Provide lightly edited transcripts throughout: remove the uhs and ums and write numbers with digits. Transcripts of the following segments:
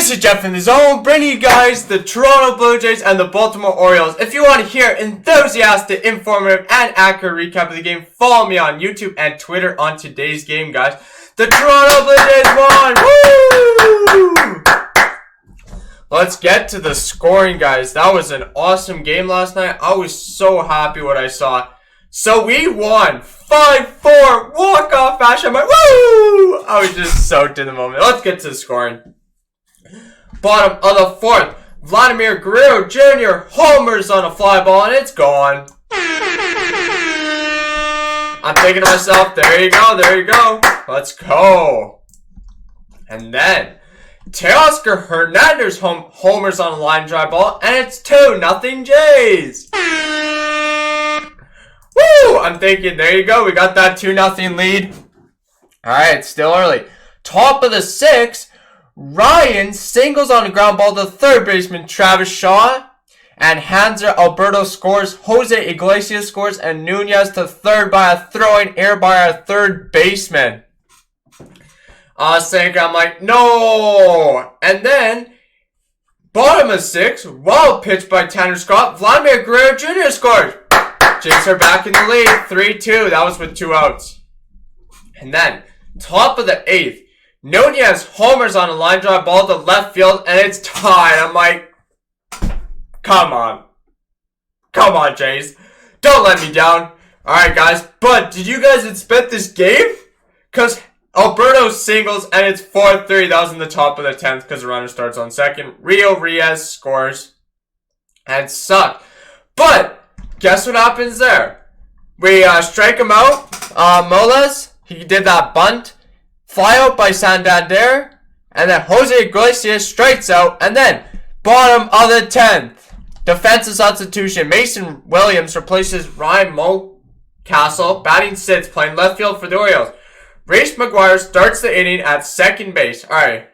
This is Jeff in the Zone, bringing you guys the Toronto Blue Jays and the Baltimore Orioles. If you want to hear enthusiastic, informative, and accurate recap of the game, follow me on YouTube and Twitter on today's game, guys. The Toronto Blue Jays won! Woo! Let's get to the scoring, guys. That was an awesome game last night. I was so happy what I saw. So we won 5-4 walk-off fashion. I'm like, woo! I was just soaked in the moment. Let's get to the scoring. Bottom of the fourth, Vladimir Guerrero Jr. homers on a fly ball, and it's gone. I'm thinking to myself, there you go. Let's go. And then, Teoscar Hernandez homers on a line drive ball, and it's 2-0 Jays. Woo! I'm thinking, there you go. We got that 2-0 lead. Alright, still early. Top of the sixth, Ryan singles on a ground ball to third baseman Travis Shaw, and Hanser Alberto scores, Jose Iglesias scores, and Nunez to third by a throwing error by our third baseman. I was thinking, I'm like, no! And then, bottom of six, wild pitch by Tanner Scott, Vladimir Guerrero Jr. scores. Jays are back in the lead, 3-2. That was with 2 outs. And then, top of the eighth, Nunez homers on a line drive ball to left field, and it's tied. I'm like, come on. Come on, Jays. Don't let me down. Alright, guys. But did you guys expect this game? Because Alberto singles, and it's 4-3. That was in the top of the 10th because the runner starts on second. Rio Reyes scores. And sucked. But guess what happens there? We strike him out. Moles, he did that bunt. Fly out by Santander, and then Jose Iglesias strikes out, and then bottom of the 10th, defensive substitution. Mason Williams replaces Ryan Mountcastle, batting sixth, playing left field for the Orioles. Reese McGuire starts the inning at second base. Alright,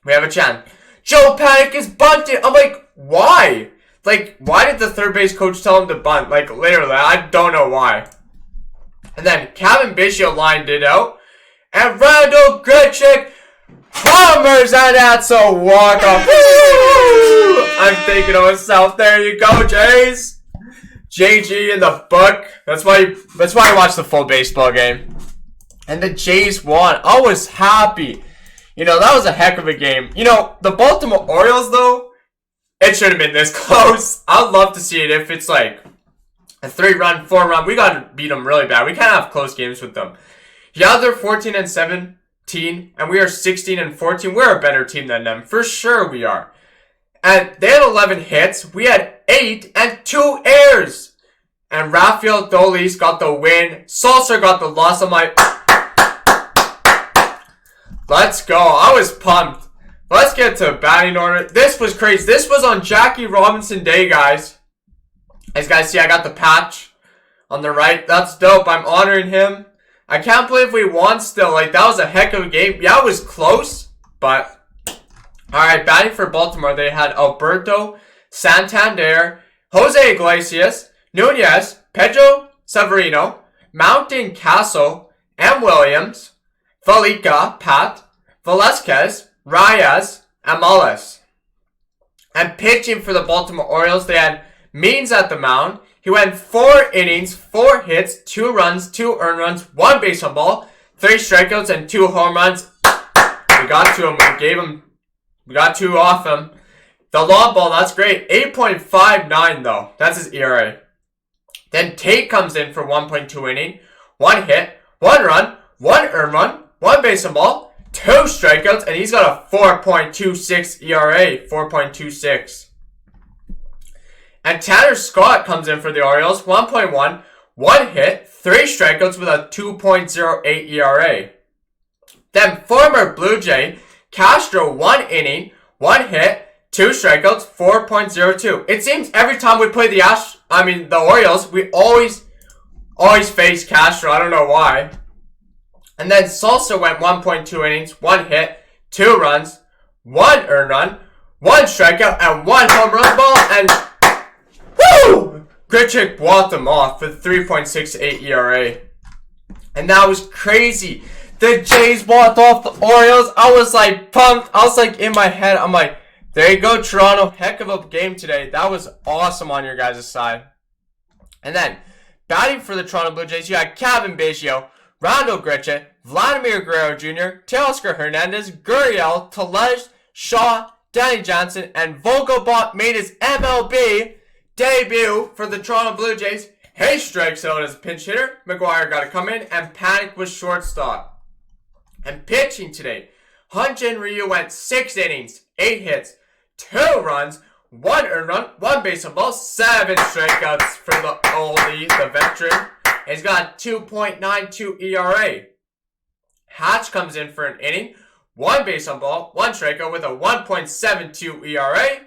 we have a chance. Joe Paddock is bunted. I'm like, why? Like, why did the third base coach tell him to bunt? Like, literally, I don't know why. And then Kevin Biggio lined it out. And Randall Grichuk homers, and that's a walk-off. I'm thinking to myself, there you go, Jays. JG in the book. That's why I watched the full baseball game. And the Jays won. I was happy. You know, that was a heck of a game. You know, the Baltimore Orioles, though, it should have been this close. I'd love to see it if it's like a 3-run, 4-run. We got to beat them really bad. We can't have close games with them. Yeah, they're 14-17, and we are 16-14. We're a better team than them. For sure we are. And they had 11 hits. We had 8 and 2 errors. And Rafael Dolis got the win. Salsa got the loss. I'm like, let's go. I was pumped. Let's get to batting order. This was crazy. This was on Jackie Robinson Day, guys. As you guys see, I got the patch on the right. That's dope. I'm honoring him. I can't believe we won still. Like, that was a heck of a game. Yeah, it was close, but alright, batting for Baltimore, they had Alberto, Santander, Jose Iglesias, Nunez, Pedro Severino, Mountcastle, M. Williams, Felica, Pat, Velasquez, Reyes, and Moles. And pitching for the Baltimore Orioles, they had Means at the mound. He went 4 innings, 4 hits, 2 runs, 2 earned runs, 1 base on ball, 3 strikeouts, and 2 home runs. We got to him. We got 2 off him. The long ball, that's great. 8.59 though. That's his ERA. Then Tate comes in for 1.2 inning, 1 hit, 1 run, 1 earned run, 1 base on ball, 2 strikeouts, and he's got a 4.26 ERA. 4.26. And Tanner Scott comes in for the Orioles, 1.1, 1 hit, 3 strikeouts with a 2.08 ERA. Then former Blue Jay, Castro, 1 inning, 1 hit, 2 strikeouts, 4.02. It seems every time we play the Orioles, we always face Castro. I don't know why. And then Salsa went 1.2 innings, 1 hit, 2 runs, 1 earned run, 1 strikeout, and 1 home run ball, and woo! Grichuk walked them off with 3.68 ERA. And that was crazy. The Jays walked off the Orioles. I was like pumped. I was like in my head. I'm like, there you go, Toronto. Heck of a game today. That was awesome on your guys' side. And then, batting for the Toronto Blue Jays, you had Kevin Biggio, Rondo Grichuk, Vladimir Guerrero Jr., Teoscar Hernandez, Gurriel, Telej, Shaw, Danny Johnson, and Vogelbach made his MLB debut for the Toronto Blue Jays. He strikes out as a pinch hitter. McGuire got to come in and panic with shortstop. And pitching today, Hyun-Jin Ryu went 6 innings, 8 hits, 2 runs, 1 earned run, 1 base on ball, 7 strikeouts for the oldie, the veteran. He's got 2.92 ERA. Hatch comes in for an inning, 1 base on ball, 1 strikeout with a 1.72 ERA.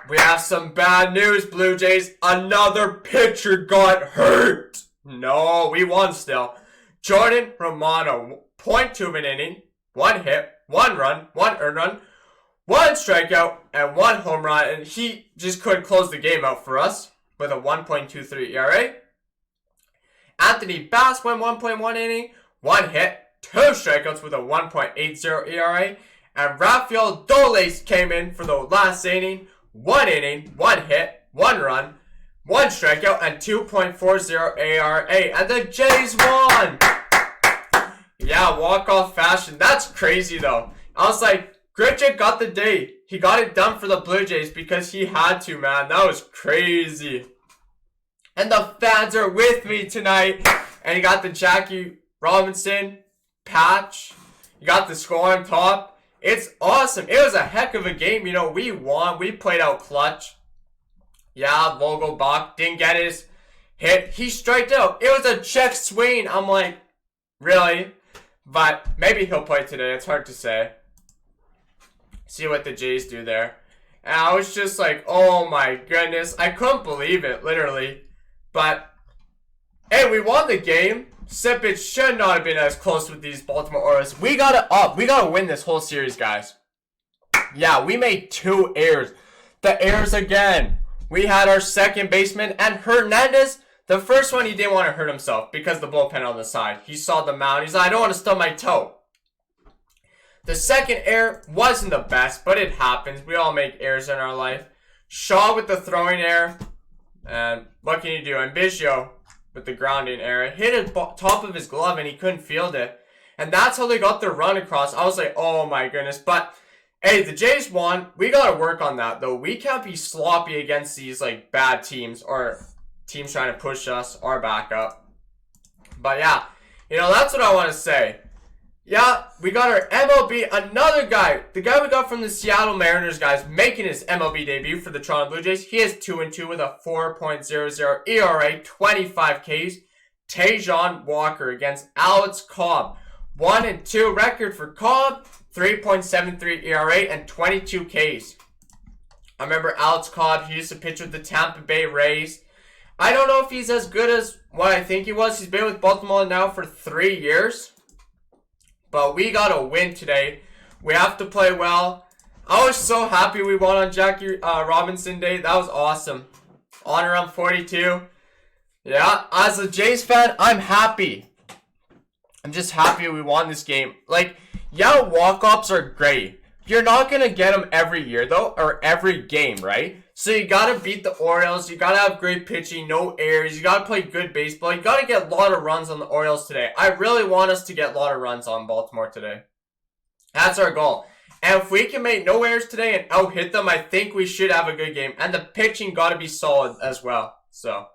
We have some bad news, Blue Jays. Another pitcher got hurt. No, we won still. Jordan Romano, 0.2 of an inning, 1 hit, 1 run, 1 earned run, 1 strikeout, and 1 home run. And he just couldn't close the game out for us with a 1.23 ERA. Anthony Bass went 1.1 inning, 1 hit, 2 strikeouts with a 1.80 ERA. And Rafael Doles came in for the last inning, 1 inning, 1 hit, 1 run, 1 strikeout, and 2.40 ERA. And the Jays won! Yeah, walk-off fashion. That's crazy, though. I was like, Grichuk got the day. He got it done for the Blue Jays because he had to, man. That was crazy. And the fans are with me tonight. And you got the Jackie Robinson patch. You got the score on top. It's awesome. It was a heck of a game. You know, we won. We played out clutch. Yeah, Vogelbach didn't get his hit. He striked out. It was a check swing. I'm like, really? But maybe he'll play today. It's hard to say. See what the Jays do there. And I was just like, oh my goodness. I couldn't believe it, literally. But, hey, we won the game. Sipich should not have been as close with these Baltimore Orioles. We got it up. We got to win this whole series, guys. Yeah, we made 2 errors. The errors again. We had our second baseman and Hernandez. The first one, he didn't want to hurt himself because the bullpen on the side. He saw the mound. He's like, I don't want to stub my toe. The second error wasn't the best, but it happens. We all make errors in our life. Shaw with the throwing error. And what can you do? And Biggio with the grounding error. Hit it top of his glove and he couldn't field it. And that's how they got their run across. I was like, oh my goodness. But, hey, the Jays won. We got to work on that, though. We can't be sloppy against these, like, bad teams or teams trying to push us or back up. But, yeah, you know, that's what I want to say. Yeah, we got our MLB, another guy, the guy we got from the Seattle Mariners, guys, making his MLB debut for the Toronto Blue Jays. He is 2-2 with a 4.00 ERA, 25 Ks. Taijuan Walker against Alex Cobb. 1-2 record for Cobb, 3.73 ERA, and 22 Ks. I remember Alex Cobb, he used to pitch with the Tampa Bay Rays. I don't know if he's as good as what I think he was. He's been with Baltimore now for 3 years. But we got to win today. We have to play well. I was so happy we won on Jackie Robinson Day. That was awesome. On around 42. Yeah, as a Jays fan, I'm happy. I'm just happy we won this game. Like, yeah, walk-ups are great. You're not going to get them every year, though, or every game, right? So you got to beat the Orioles. You got to have great pitching, no errors. You got to play good baseball. You got to get a lot of runs on the Orioles today. I really want us to get a lot of runs on Baltimore today. That's our goal. And if we can make no errors today and out-hit them, I think we should have a good game. And the pitching got to be solid as well. So,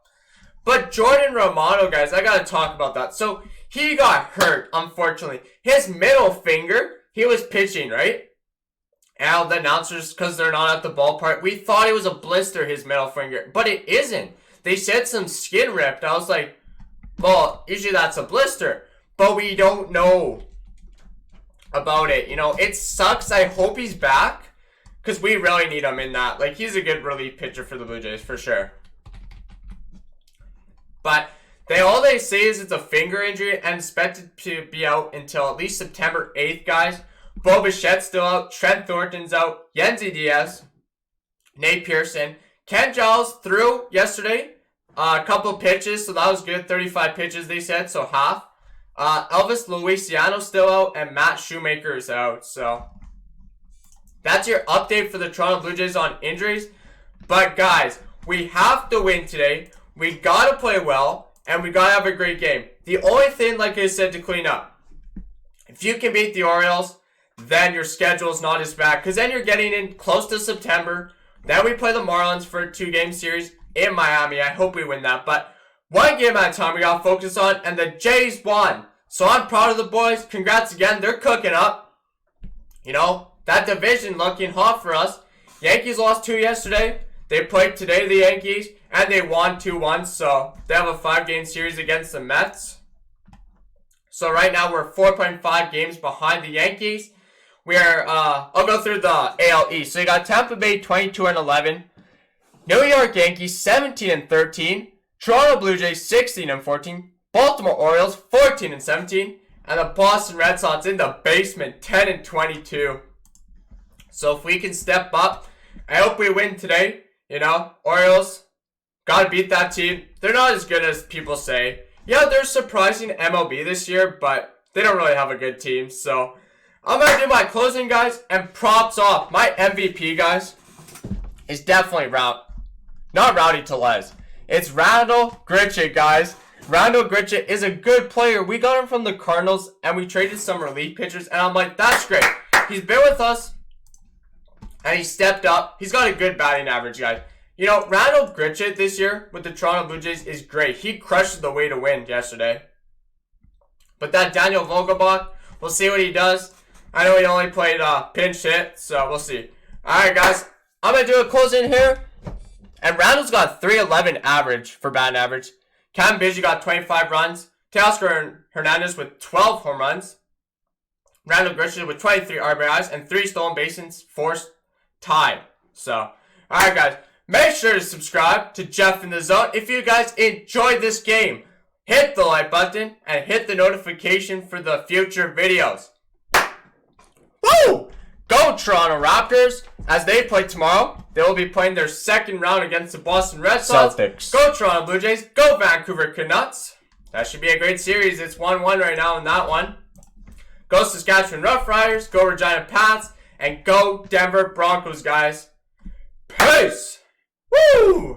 but Jordan Romano, guys, I got to talk about that. So he got hurt, unfortunately. His middle finger, he was pitching, right? And the announcers, because they're not at the ballpark, we thought it was a blister, his middle finger. But it isn't. They said some skin ripped. I was like, well, usually that's a blister. But we don't know about it. You know, it sucks. I hope he's back. Because we really need him in that. Like, he's a good relief pitcher for the Blue Jays, for sure. But all they say is it's a finger injury and expected to be out until at least September 8th, guys. Bo Bichette's still out. Trent Thornton's out. Yennsy Diaz. Nate Pearson. Ken Giles threw yesterday. A couple pitches, so that was good. 35 pitches, they said, so half. Elvis Luisiano still out, and Matt Shoemaker is out. So that's your update for the Toronto Blue Jays on injuries. But guys, we have to win today. We gotta play well, and we gotta have a great game. The only thing, like I said, to clean up, if you can beat the Orioles, then your schedule is not as bad, because then you're getting in close to September. Then we play the Marlins for a 2-game series in Miami. I hope we win that. But one game at a time we got to focus on, and the Jays won. So I'm proud of the boys. Congrats again. They're cooking up. You know, that division looking hot for us. Yankees lost 2 yesterday. They played today, the Yankees, and they won 2-1. So they have a 5-game series against the Mets. So right now we're 4.5 games behind the Yankees. We are, I'll go through the AL East. So you got Tampa Bay 22-11, New York Yankees 17-13, Toronto Blue Jays 16-14, Baltimore Orioles 14-17, and the Boston Red Sox in the basement 10-22. So if we can step up, I hope we win today. You know, Orioles gotta beat that team. They're not as good as people say. Yeah, they're surprising MLB this year, but they don't really have a good team. So I'm going to do my closing, guys, and props off. My MVP, guys, is definitely not Rowdy Tellez. It's Randall Grichuk, guys. Randall Grichuk is a good player. We got him from the Cardinals, and we traded some relief pitchers, and I'm like, that's great. He's been with us, and he stepped up. He's got a good batting average, guys. You know, Randall Grichuk this year with the Toronto Blue Jays is great. He crushed the way to win yesterday. But that Daniel Vogelbach, we'll see what he does. I know he only played pinch hit, so we'll see. Alright, guys. I'm going to do a close-in here. And Randall's got 311 average for batting average. Cam Biggio got 25 runs. Teoscar Hernandez with 12 home runs. Randall Grichuk with 23 RBIs and 3 stolen bases forced tied. So, alright, guys. Make sure to subscribe to Jeff in the Zone. If you guys enjoyed this game, hit the like button and hit the notification for the future videos. Woo! Go Toronto Raptors. As they play tomorrow, they will be playing their second round against the Boston Red Sox. Celtics. Go Toronto Blue Jays. Go Vancouver Canucks. That should be a great series. It's 1-1 right now in that one. Go Saskatchewan Roughriders. Go Regina Pats. And go Denver Broncos, guys. Peace! Woo!